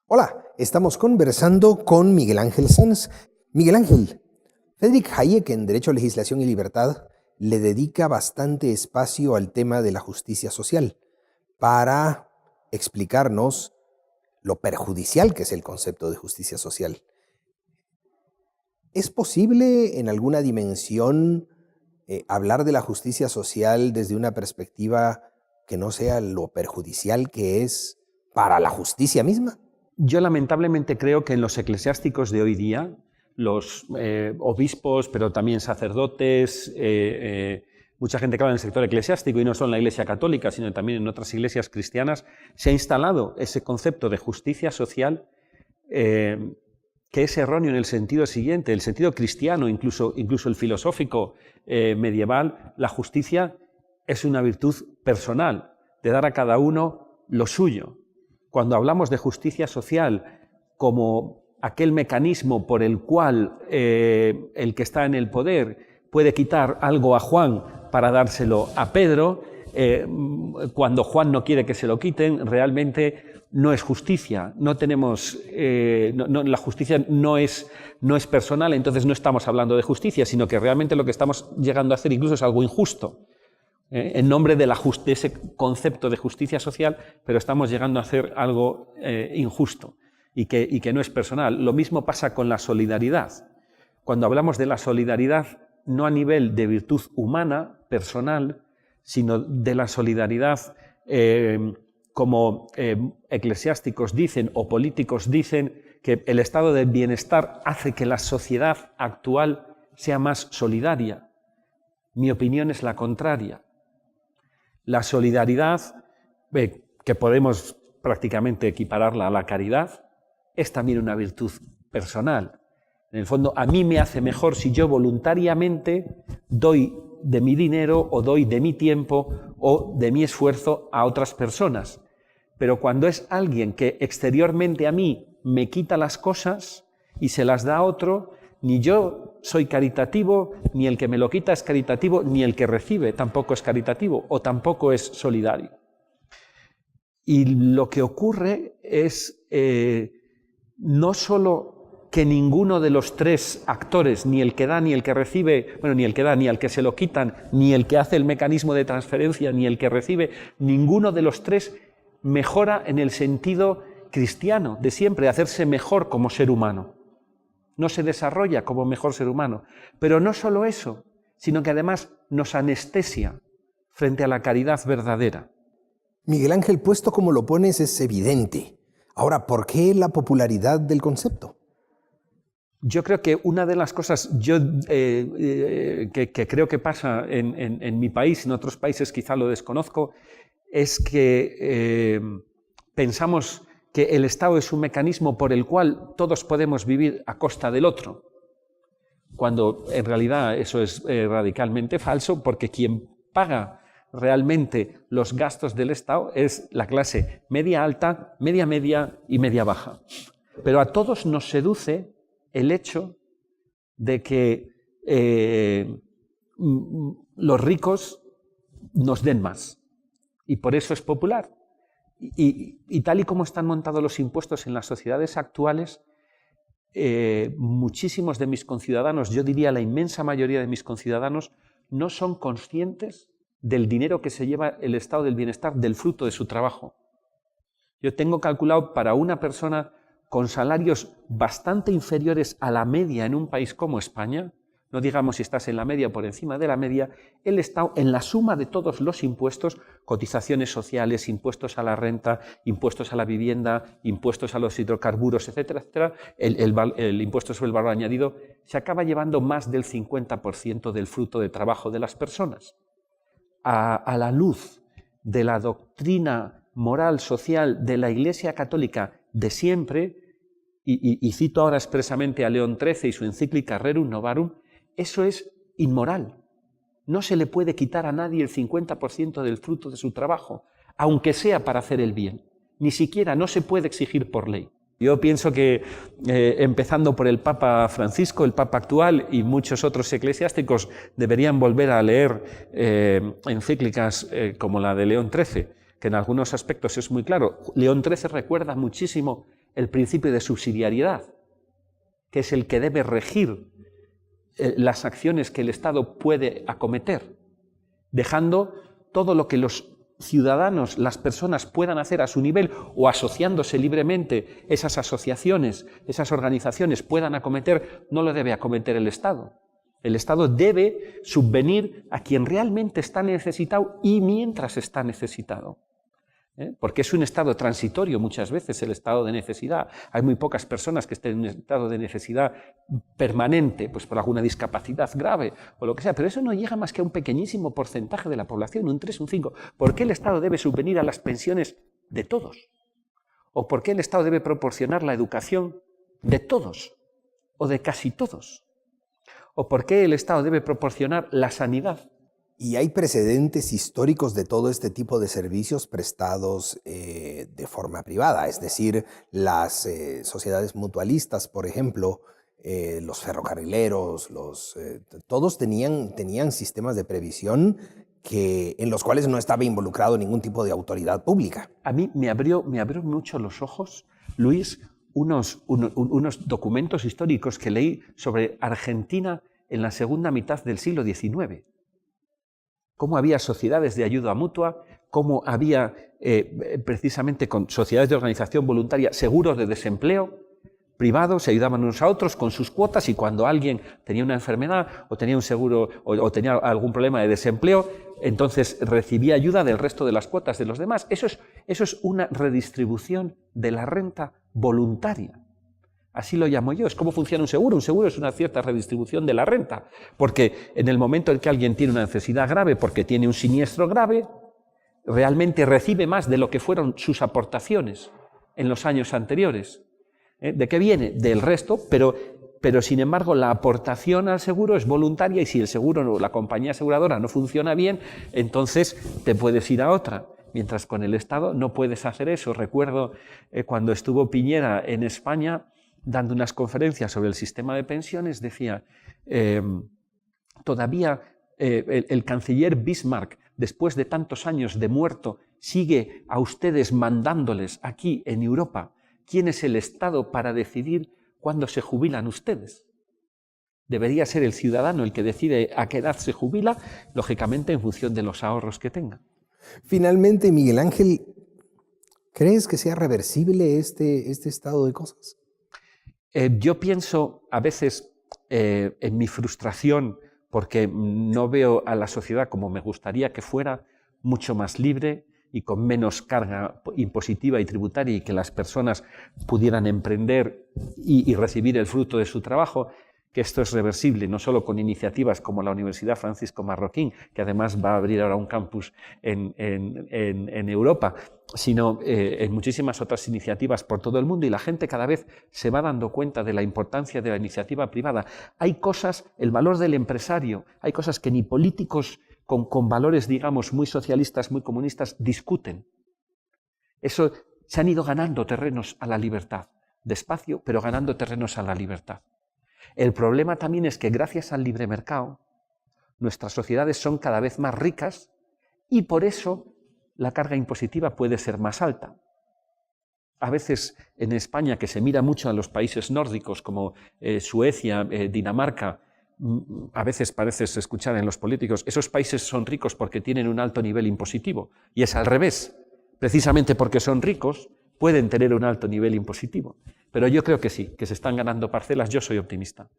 Hola, estamos conversando con Miguel Ángel Sanz. Miguel Ángel, Friedrich Hayek en Derecho, Legislación y Libertad le dedica bastante espacio al tema de la justicia social para explicarnos lo perjudicial que es el concepto de justicia social. ¿Es posible en alguna dimensión hablar de la justicia social desde una perspectiva que no sea lo perjudicial que es para la justicia misma? Yo lamentablemente creo que en los eclesiásticos de hoy día, los obispos, pero también sacerdotes, mucha gente que habla en el sector eclesiástico, y no solo en la Iglesia Católica, sino también en otras iglesias cristianas, se ha instalado ese concepto de justicia social que es erróneo en el sentido siguiente, el sentido cristiano, incluso el filosófico medieval. La justicia es una virtud personal, de dar a cada uno lo suyo. Cuando hablamos de justicia social como aquel mecanismo por el cual el que está en el poder puede quitar algo a Juan para dárselo a Pedro, cuando Juan no quiere que se lo quiten, realmente no es justicia. No tenemos, la justicia no es personal, entonces no estamos hablando de justicia, sino que realmente lo que estamos llegando a hacer incluso es algo injusto. En nombre de ese concepto de justicia social, pero estamos llegando a hacer algo injusto y que no es personal. Lo mismo pasa con la solidaridad. Cuando hablamos de la solidaridad, no a nivel de virtud humana, personal, sino de la solidaridad como eclesiásticos dicen o políticos dicen, que el estado de bienestar hace que la sociedad actual sea más solidaria. Mi opinión es la contraria. La solidaridad, que podemos prácticamente equipararla a la caridad, es también una virtud personal. En el fondo, a mí me hace mejor si yo voluntariamente doy de mi dinero o doy de mi tiempo o de mi esfuerzo a otras personas. Pero cuando es alguien que exteriormente a mí me quita las cosas y se las da a otro, ni yo soy caritativo, ni el que me lo quita es caritativo, ni el que recibe tampoco es caritativo o tampoco es solidario. Y lo que ocurre es no solo que ninguno de los tres actores, ni el que da ni el que recibe, bueno, ni el que da ni al que se lo quitan, ni el que hace el mecanismo de transferencia, ni el que recibe, ninguno de los tres mejora en el sentido cristiano de siempre, hacerse mejor como ser humano. No se desarrolla como mejor ser humano. Pero no solo eso, sino que además nos anestesia frente a la caridad verdadera. Miguel Ángel, puesto como lo pones, es evidente. Ahora, ¿por qué la popularidad del concepto? Yo creo que una de las cosas que creo que pasa en mi país, en otros países quizá lo desconozco, es que pensamos que el Estado es un mecanismo por el cual todos podemos vivir a costa del otro, cuando en realidad eso es radicalmente falso, porque quien paga realmente los gastos del Estado es la clase media alta, media media y media baja. Pero a todos nos seduce el hecho de que los ricos nos den más, y por eso es popular. Y tal y como están montados los impuestos en las sociedades actuales, muchísimos de mis conciudadanos, yo diría la inmensa mayoría de mis conciudadanos, no son conscientes del dinero que se lleva el estado del bienestar del fruto de su trabajo. Yo tengo calculado para una persona con salarios bastante inferiores a la media en un país como España, no digamos si estás en la media o por encima de la media, el Estado, en la suma de todos los impuestos, cotizaciones sociales, impuestos a la renta, impuestos a la vivienda, impuestos a los hidrocarburos, etcétera, etcétera, el impuesto sobre el valor añadido, se acaba llevando más del 50% del fruto de trabajo de las personas. A la luz de la doctrina moral, social de la Iglesia Católica de siempre, y cito ahora expresamente a León XIII y su encíclica Rerum Novarum, eso es inmoral. No se le puede quitar a nadie el 50% del fruto de su trabajo, aunque sea para hacer el bien. Ni siquiera no se puede exigir por ley. Yo pienso que, empezando por el Papa Francisco, el Papa actual y muchos otros eclesiásticos, deberían volver a leer encíclicas como la de León XIII, que en algunos aspectos es muy claro. León XIII recuerda muchísimo el principio de subsidiariedad, que es el que debe regir las acciones que el Estado puede acometer, dejando todo lo que los ciudadanos, las personas puedan hacer a su nivel o asociándose libremente, esas asociaciones, esas organizaciones puedan acometer, no lo debe acometer el Estado. El Estado debe subvenir a quien realmente está necesitado y mientras está necesitado. Porque es un estado transitorio muchas veces el estado de necesidad. Hay muy pocas personas que estén en un estado de necesidad permanente, pues por alguna discapacidad grave o lo que sea, pero eso no llega más que a un pequeñísimo porcentaje de la población, un 3, un 5. ¿Por qué el Estado debe subvenir a las pensiones de todos? ¿O por qué el Estado debe proporcionar la educación de todos o de casi todos? ¿O por qué el Estado debe proporcionar la sanidad? Y hay precedentes históricos de todo este tipo de servicios prestados de forma privada, es decir, las sociedades mutualistas, por ejemplo, los ferrocarrileros, todos tenían sistemas de previsión en los cuales no estaba involucrado ningún tipo de autoridad pública. A mí me abrió mucho los ojos, Luis, unos documentos históricos que leí sobre Argentina en la segunda mitad del siglo XIX. Cómo había sociedades de ayuda mutua, cómo había precisamente con sociedades de organización voluntaria seguros de desempleo privados, se ayudaban unos a otros con sus cuotas y cuando alguien tenía una enfermedad o tenía un seguro o tenía algún problema de desempleo, entonces recibía ayuda del resto de las cuotas de los demás. Eso es una redistribución de la renta voluntaria. Así lo llamo yo. Es cómo funciona un seguro. Un seguro es una cierta redistribución de la renta, porque en el momento en que alguien tiene una necesidad grave, porque tiene un siniestro grave, realmente recibe más de lo que fueron sus aportaciones en los años anteriores. ¿De qué viene? Del resto, pero sin embargo la aportación al seguro es voluntaria y si el seguro o la compañía aseguradora no funciona bien, entonces te puedes ir a otra. Mientras con el Estado no puedes hacer eso. Recuerdo cuando estuvo Piñera en España, dando unas conferencias sobre el sistema de pensiones, decía, todavía el canciller Bismarck, después de tantos años de muerto, sigue a ustedes mandándoles aquí en Europa quién es el Estado para decidir cuándo se jubilan ustedes. Debería ser el ciudadano el que decide a qué edad se jubila, lógicamente en función de los ahorros que tenga. Finalmente, Miguel Ángel, ¿crees que sea reversible este estado de cosas? Yo pienso a veces en mi frustración porque no veo a la sociedad como me gustaría que fuera, mucho más libre y con menos carga impositiva y tributaria y que las personas pudieran emprender y recibir el fruto de su trabajo, que esto es reversible, no solo con iniciativas como la Universidad Francisco Marroquín, que además va a abrir ahora un campus en Europa, sino en muchísimas otras iniciativas por todo el mundo y la gente cada vez se va dando cuenta de la importancia de la iniciativa privada. Hay cosas, el valor del empresario, hay cosas que ni políticos con valores, digamos, muy socialistas, muy comunistas, discuten. Eso se han ido ganando terrenos a la libertad, despacio, pero ganando terrenos a la libertad. El problema también es que gracias al libre mercado, nuestras sociedades son cada vez más ricas y por eso la carga impositiva puede ser más alta. A veces en España, que se mira mucho a los países nórdicos como Suecia, Dinamarca, a veces parece escuchar en los políticos, esos países son ricos porque tienen un alto nivel impositivo. Y es al revés. Precisamente porque son ricos, pueden tener un alto nivel impositivo. Pero yo creo que sí, que se están ganando parcelas, yo soy optimista.